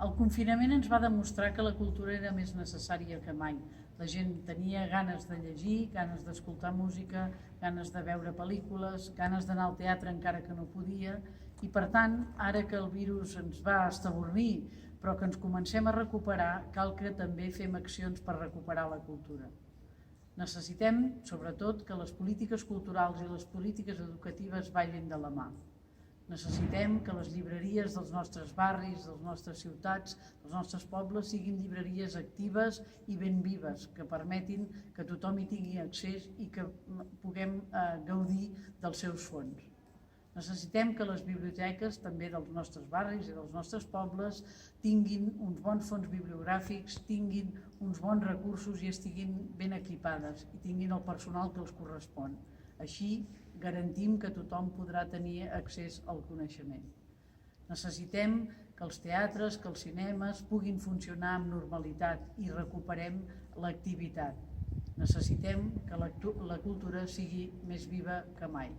El confinament ens va demostrar que la cultura era més necessària que mai. La gent tenia ganes de llegir, ganes d'escoltar música, ganes de veure pel·lícules, ganes d'anar al teatre encara que no podia, i per tant, ara que el virus ens va estabornir, però que ens comencem a recuperar, cal que també fem accions per recuperar la cultura. Necessitem, sobretot, que les polítiques culturals i les polítiques educatives ballin de la mà. Necessitem que les llibreries dels nostres barris, de les nostres ciutats, dels nostres pobles siguin llibreries actives i ben vives, que permetin que tothom hi tingui accés i que puguem gaudir dels seus fons. Necessitem que les biblioteques, també dels nostres barris i dels nostres pobles, tinguin uns bons fons bibliogràfics, tinguin uns bons recursos i estiguin ben equipades i tinguin el personal que els correspon. Així garantim que tothom podrà tenir accés al coneixement. Necessitem que els teatres, que els cinemes puguin funcionar amb normalitat i recuperem l'activitat. Necessitem que la cultura sigui més viva que mai.